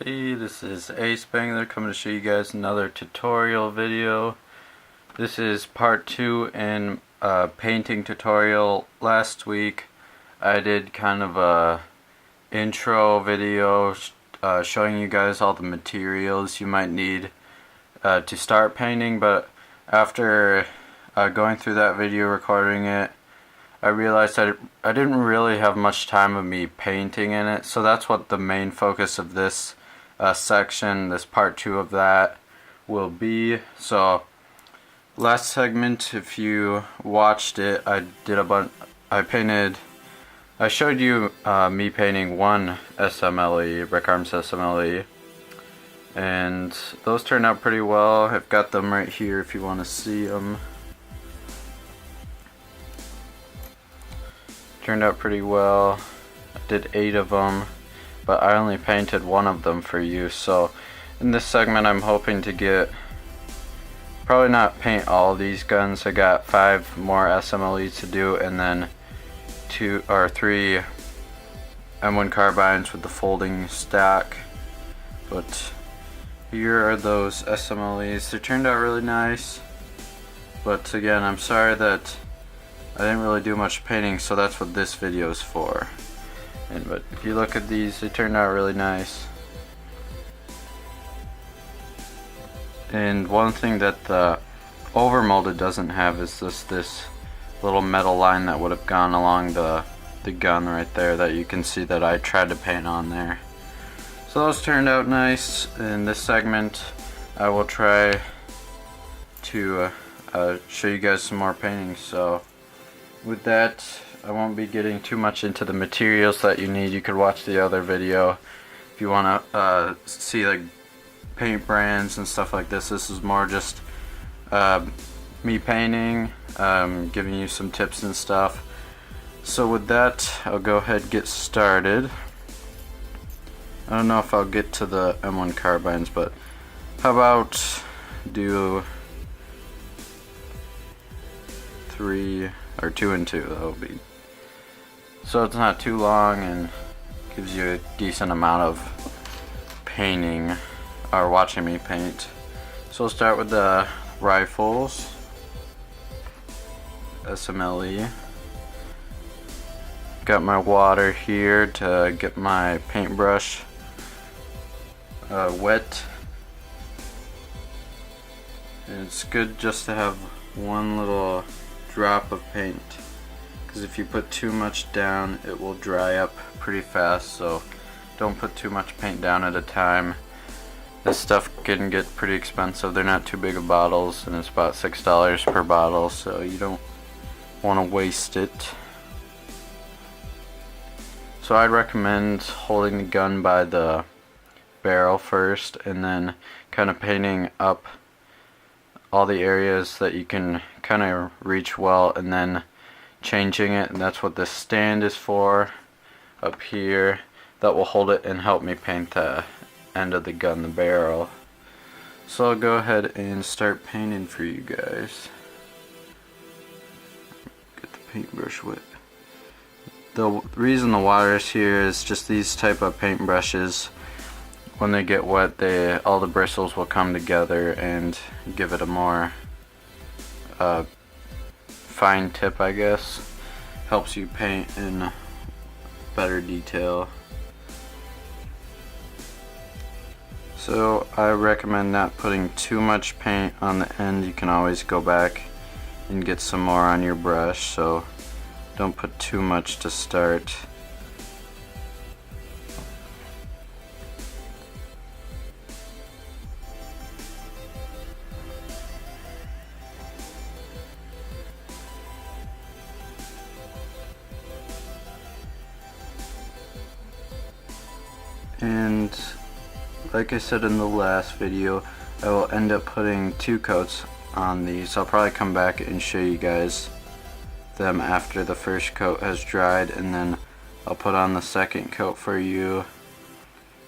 Hey, this is ASpengler coming to show you guys another tutorial video. This is part 2 in a painting tutorial. Last week I did kind of a intro video showing you guys all the materials you might need to start painting, but after going through that video, recording it, I realized I didn't really have much time of me painting in it, so that's what the main focus of this section, this part 2 of that, will be. So last segment, if you watched it, I showed you me painting one SMLE, Brickarms SMLE, and those turned out pretty well. I've got them right here if you want to see them. Turned out pretty well. I did 8 of them, but I only painted one of them for you. So in this segment I'm hoping to get, probably not paint all these guns. I got 5 more SMLEs to do, and then 2 or 3 M1 carbines with the folding stack. But here are those SMLEs. They turned out really nice, but again, I'm sorry that I didn't really do much painting, so that's what this video is for. But if you look at these, they turned out really nice. And one thing that the overmolded doesn't have is this little metal line that would have gone along the gun right there that you can see that I tried to paint on there. So those turned out nice. In this segment I will try to show you guys some more paintings. So with that, I won't be getting too much into the materials that you need. You could watch the other video if you want to see like paint brands and stuff like this. This is more just me painting, giving you some tips and stuff. So with that, I'll go ahead and get started. I don't know if I'll get to the M1 carbines, but how about do 3 or 2 and 2? That'll be, so it's not too long and gives you a decent amount of painting or watching me paint. So we'll start with the rifles, SMLE. Got my water here to get my paintbrush wet. And it's good just to have one little drop of paint, because if you put too much down it will dry up pretty fast, so don't put too much paint down at a time. This stuff can get pretty expensive. They're not too big of bottles, and it's about $6 per bottle, so you don't want to waste it. So I'd recommend holding the gun by the barrel first and then kind of painting up all the areas that you can kind of reach well, and then changing it. And that's what this stand is for up here, that will hold it and help me paint the end of the gun, the barrel. So I'll go ahead and start painting for you guys. Get the paintbrush wet. The reason the water is here is just these type of paintbrushes, when they get wet, all the bristles will come together and give it a more fine tip, I guess. Helps you paint in better detail. So I recommend not putting too much paint on the end. You can always go back and get some more on your brush, so don't put too much to start. And like I said in the last video, I will end up putting 2 coats on these. I'll probably come back and show you guys them after the first coat has dried, and then I'll put on the second coat for you,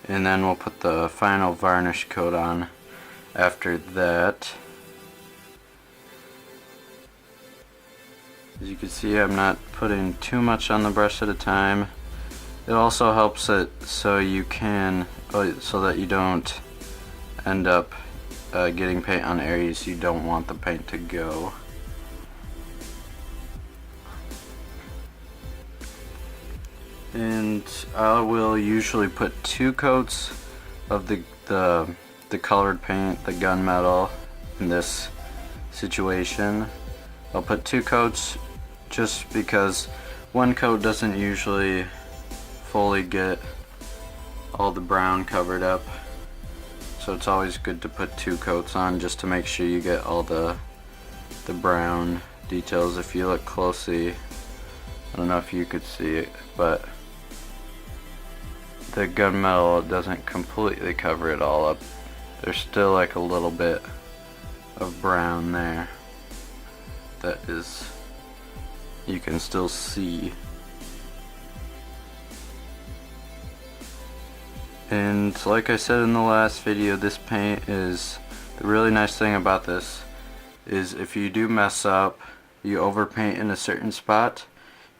and then we'll put the final varnish coat on after that. As you can see, I'm not putting too much on the brush at a time. It also helps it so you can, so that you don't end up getting paint on areas you don't want the paint to go. And I will usually put 2 coats of the colored paint, the gunmetal, in this situation. I'll put 2 coats just because 1 coat doesn't usually fully get all the brown covered up. So it's always good to put 2 coats on just to make sure you get all the brown details. If you look closely, I don't know if you could see it, but the gunmetal doesn't completely cover it all up. There's still like a little bit of brown there that is, you can still see. And like I said in the last video, this paint is, the really nice thing about this is if you do mess up, you overpaint in a certain spot,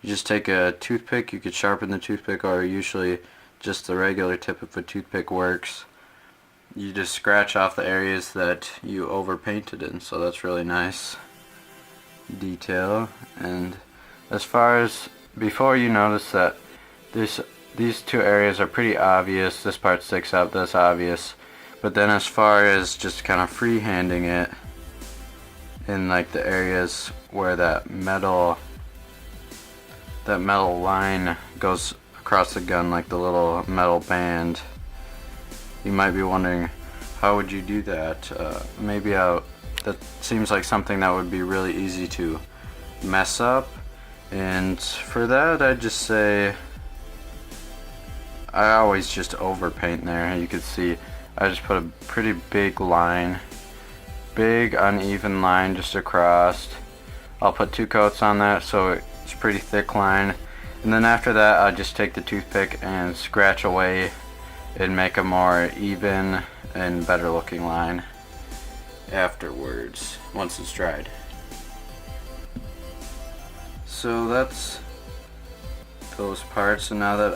you just take a toothpick, you could sharpen the toothpick, or usually just the regular tip of a toothpick works. You just scratch off the areas that you overpainted in, so that's really nice detail. And as far as, before you notice that these 2 areas are pretty obvious, this part sticks out, that's obvious, but then as far as just kind of freehanding it in like the areas where that metal line goes across the gun, like the little metal band, you might be wondering, how would you do that? Maybe that seems like something that would be really easy to mess up, and for that I'd just say I always just overpaint there. You can see I just put a pretty big line, big uneven line just across. I'll put 2 coats on that, so it's a pretty thick line, and then after that I'll just take the toothpick and scratch away and make a more even and better looking line afterwards once it's dried. So that's those parts, and now that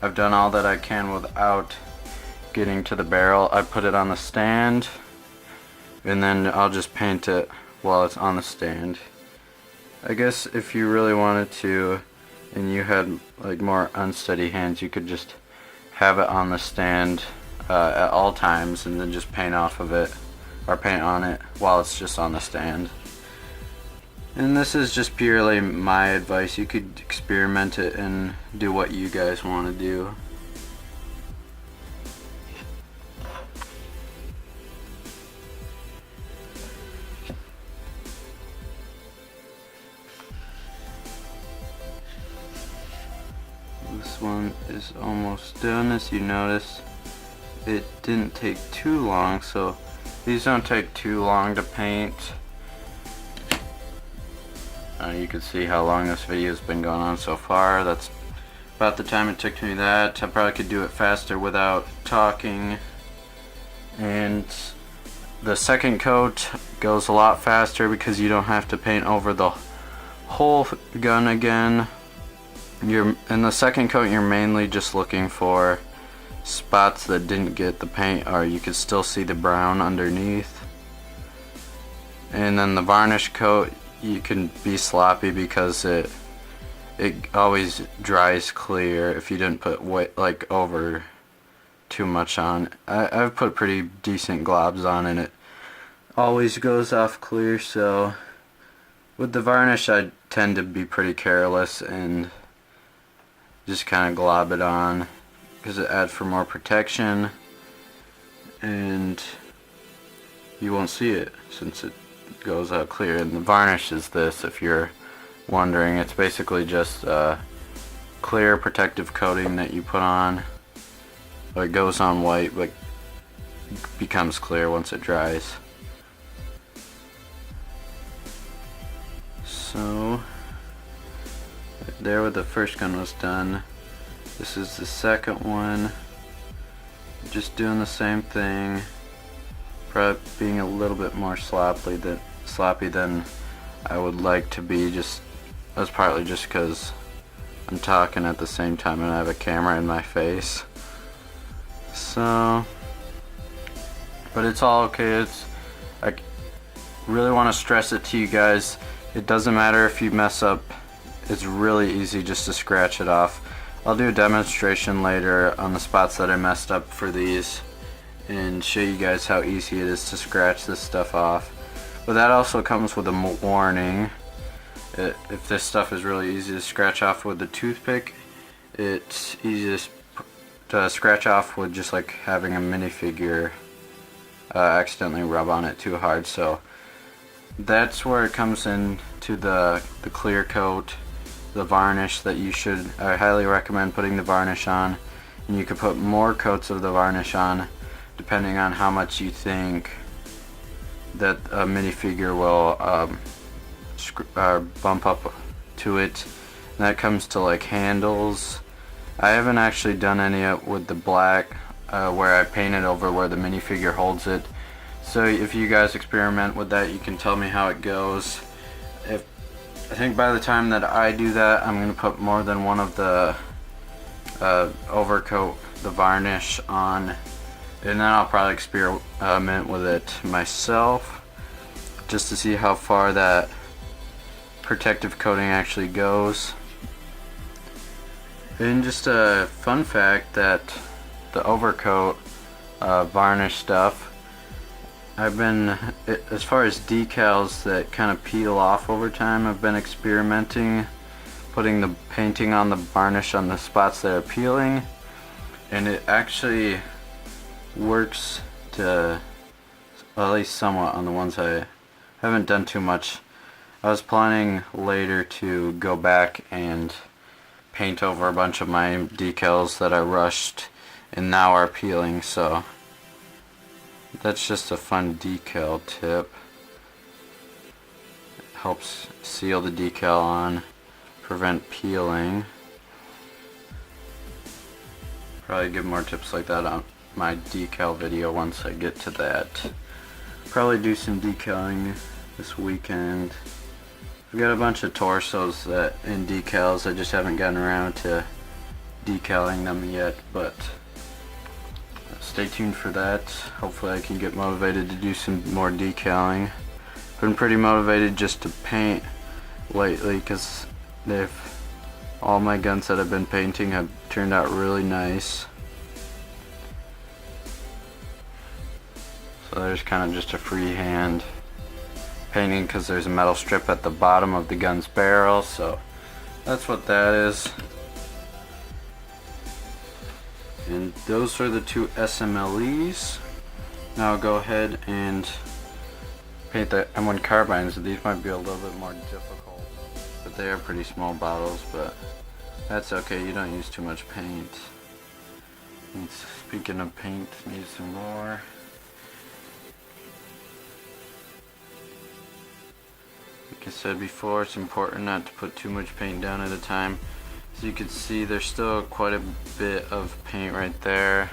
I've done all that I can without getting to the barrel, I put it on the stand, and then I'll just paint it while it's on the stand. I guess if you really wanted to and you had like more unsteady hands, you could just have it on the stand at all times and then just paint off of it or paint on it while it's just on the stand. And this is just purely my advice. You could experiment it and do what you guys want to do. This one is almost done. As you notice, it didn't take too long, so these don't take too long to paint. You can see how long this video has been going on so far. That's about the time it took me that. I probably could do it faster without talking. And the second coat goes a lot faster because you don't have to paint over the whole gun again. In the second coat, you're mainly just looking for spots that didn't get the paint, or you could still see the brown underneath. And then the varnish coat, you can be sloppy because it always dries clear if you didn't put like over too much on. I've put pretty decent globs on and it always goes off clear. So with the varnish, I tend to be pretty careless and just kind of glob it on because it adds for more protection, and you won't see it since it goes out clear. And the varnish is this, if you're wondering. It's basically just a clear protective coating that you put on. It goes on white but becomes clear once it dries. So there, with the first gun was done. This is the second one. Just doing the same thing, probably being a little bit more sloppy than I would like to be. That's partly just because I'm talking at the same time and I have a camera in my face. So, but it's all okay. I really want to stress it to you guys. It doesn't matter if you mess up. It's really easy just to scratch it off. I'll do a demonstration later on the spots that I messed up for these and show you guys how easy it is to scratch this stuff off. But that also comes with a warning. If this stuff is really easy to scratch off with a toothpick, it's easy to scratch off with just like having a minifigure accidentally rub on it too hard. So that's where it comes in to the clear coat, the varnish that I highly recommend putting the varnish on. And you could put more coats of the varnish on depending on how much you think that a minifigure will bump up to it. And that comes to like handles. I haven't actually done any with the black where I painted over where the minifigure holds it. So if you guys experiment with that, you can tell me how it goes. I think by the time that I do that, I'm going to put more than one of the overcoat, the varnish on, and then I'll probably experiment with it myself just to see how far that protective coating actually goes. And just a fun fact that the overcoat varnish stuff, as far as decals that kind of peel off over time, I've been experimenting putting the painting on the varnish on the spots that are peeling, and it actually works to, well, at least somewhat on the ones I haven't done too much. I was planning later to go back and paint over a bunch of my decals that I rushed and now are peeling, so that's just a fun decal tip. It helps seal the decal on, prevent peeling. Probably give more tips like that on my decal video once I get to that. Probably do some decaling this weekend. I've got a bunch of torsos in decals. I just haven't gotten around to decaling them yet, but stay tuned for that. Hopefully I can get motivated to do some more decaling. Been pretty motivated just to paint lately because all my guns that I've been painting have turned out really nice. So there's kind of just a freehand painting because there's a metal strip at the bottom of the gun's barrel, so that's what that is. And those are the two SMLEs. Now I'll go ahead and paint the M1 carbines. These might be a little bit more difficult, but they are pretty small bottles, but that's okay, you don't use too much paint. And speaking of paint, need some more. Like I said before, it's important not to put too much paint down at a time. As you can see, there's still quite a bit of paint right there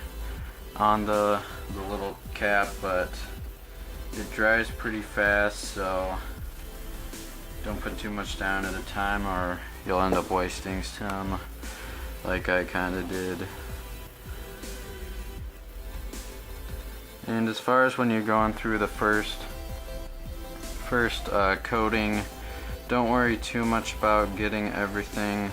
on the little cap, but it dries pretty fast, so don't put too much down at a time or you'll end up wasting some, like I kinda did. And as far as when you're going through the first coating, don't worry too much about getting everything.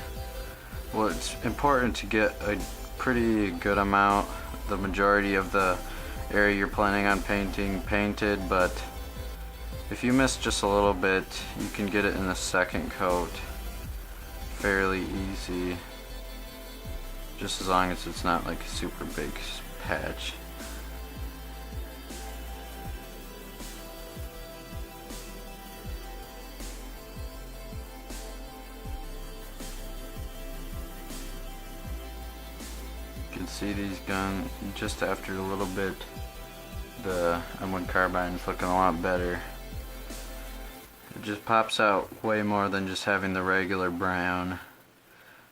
Well, it's important to get a pretty good amount, the majority of the area you're planning on painting painted, but if you miss just a little bit, you can get it in the second coat fairly easy, just as long as it's not like a super big patch. You can see these guns just after a little bit, the M1 carbine is looking a lot better. It just pops out way more than just having the regular brown.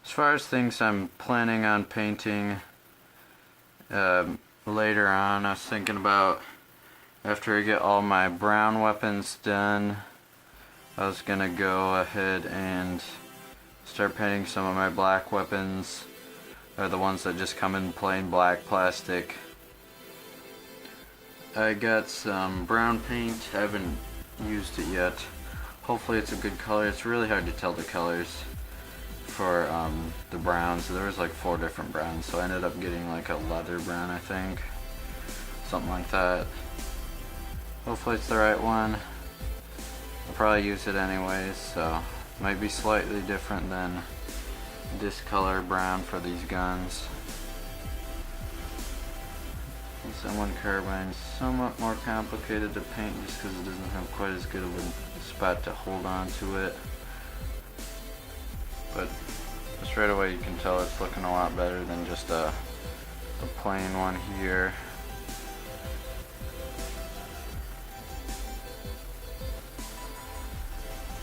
As far as things I'm planning on painting later on, I was thinking about, after I get all my brown weapons done, I was gonna go ahead and start painting some of my black weapons, or the ones that just come in plain black plastic. I got some brown paint. I haven't used it yet. Hopefully it's a good color. It's really hard to tell the colors for the browns. There was like 4 different browns, so I ended up getting like a leather brown, I think. Something like that. Hopefully it's the right one. I'll probably use it anyways, so it might be slightly different than this color brown for these guns. This M1 carbine is somewhat more complicated to paint just because it doesn't have quite as good of a spot to hold on to it. But just right away you can tell it's looking a lot better than just a plain one here.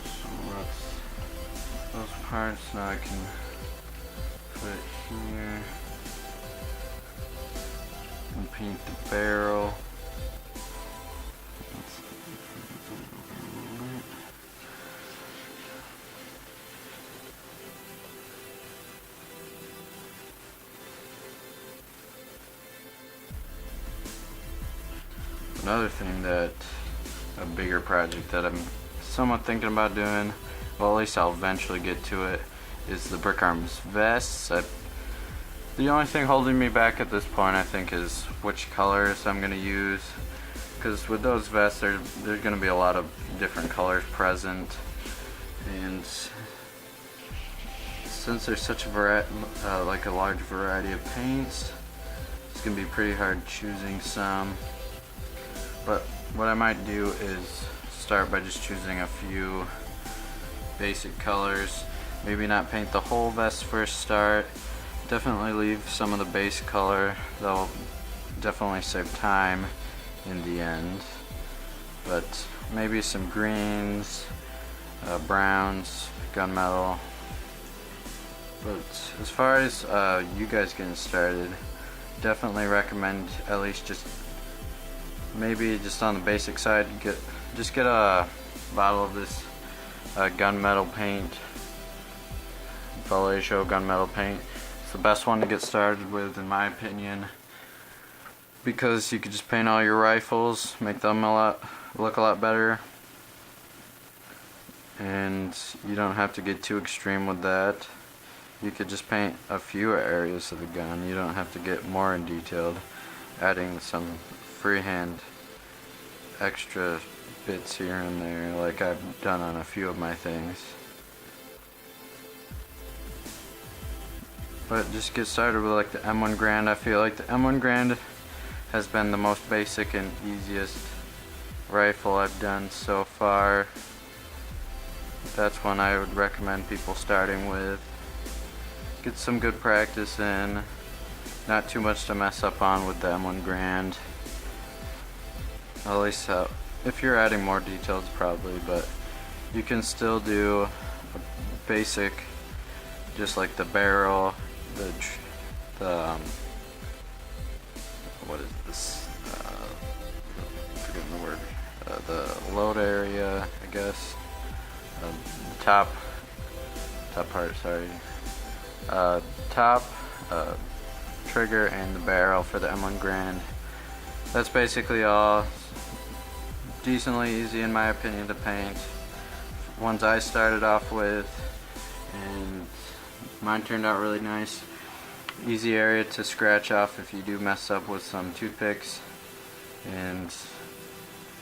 So that's those parts. Now I can put it here and paint the barrel. Another thing that, a bigger project that I'm somewhat thinking about doing, well at least I'll eventually get to it, is the Brickarms vests. The only thing holding me back at this point I think is which colors I'm going to use, because with those vests there's going to be a lot of different colors present, and since there's such a like a large variety of paints, it's going to be pretty hard choosing some. But what I might do is start by just choosing a few basic colors. Maybe not paint the whole vest first start. Definitely leave some of the base color. That'll definitely save time in the end. But maybe some greens, browns, gunmetal. But as far as you guys getting started, definitely recommend at least just maybe just on the basic side, just get a bottle of this gunmetal paint, Vallejo gunmetal paint. It's the best one to get started with in my opinion, because you could just paint all your rifles, make them look a lot better, and you don't have to get too extreme with that. You could just paint a few areas of the gun. You don't have to get more in detailed, adding some freehand extra bits here and there like I've done on a few of my things. But just get started with like the M1 Grand. I feel like the M1 Grand has been the most basic and easiest rifle I've done so far. That's one I would recommend people starting with. Get some good practice in. Not too much to mess up on with the M1 Grand. At least if you're adding more details probably, but you can still do a basic, just like the barrel, the what is this? Forgetting the word. The load area, I guess. The top part. Sorry. Top, trigger, and the barrel for the M1 Grand. That's basically all. Decently easy in my opinion to paint. Ones I started off with, and mine turned out really nice. Easy area to scratch off if you do mess up with some toothpicks, and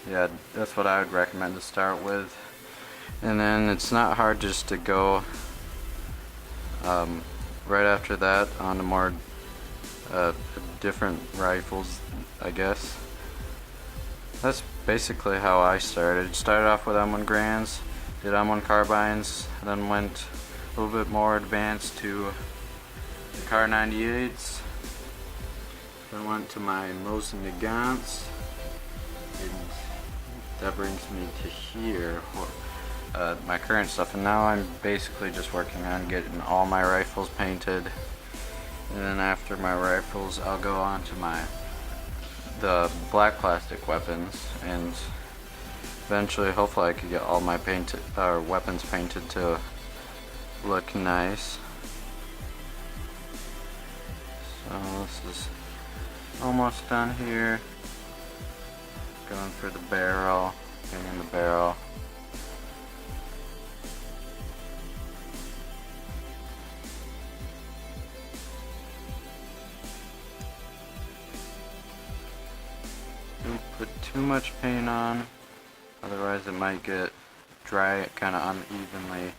yeah, that's what I would recommend to start with. And then it's not hard just to go right after that on to more different rifles, I guess. That's basically how I started. Started off with M1 Grands, did M1 Carbines, then went a little bit more advanced to the Car 98s, then went to my Mosin Nagants, and that brings me to here, my current stuff, and now I'm basically just working on getting all my rifles painted, and then after my rifles I'll go on to the black plastic weapons, and eventually hopefully I could get all my weapons painted to look nice. So this is almost done here. Going for the barrel, painting the barrel. Don't put too much paint on, otherwise it might get dry kind of unevenly.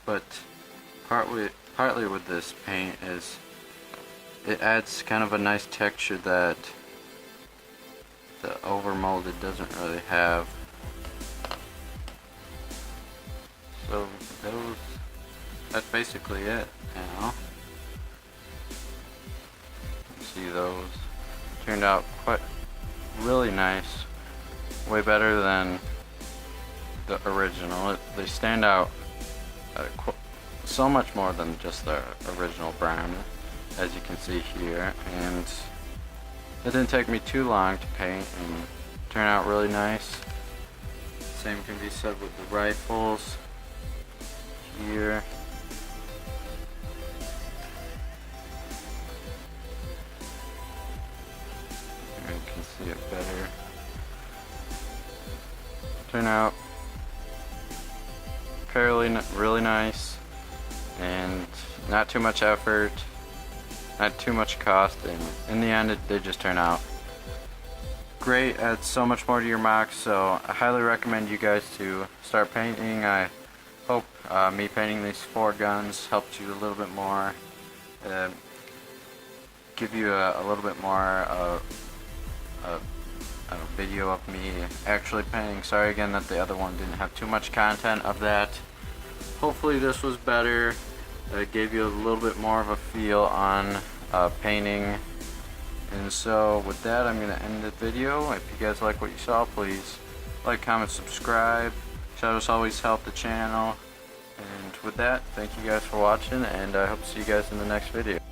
But partly with this paint is it adds kind of a nice texture that the overmolded doesn't really have. So that's basically it, you know. See, those turned out really nice, way better than the original. They stand out so much more than just the original brown, as you can see here, and it didn't take me too long to paint and turn out really nice. Same can be said with the rifles here. Here you can see it better. Turn out really nice, and not too much effort, not too much cost, and in the end they just turn out great. Adds so much more to your MOC, so I highly recommend you guys to start painting. I hope me painting these 4 guns helped you a little bit more, give you a little bit more of a video of me actually painting. Sorry again that the other one didn't have too much content of that. Hopefully this was better. It gave you a little bit more of a feel on painting. And so with that, I'm going to end the video. If you guys like what you saw, please like, comment, subscribe. Shadows always help the channel. And with that, thank you guys for watching, and I hope to see you guys in the next video.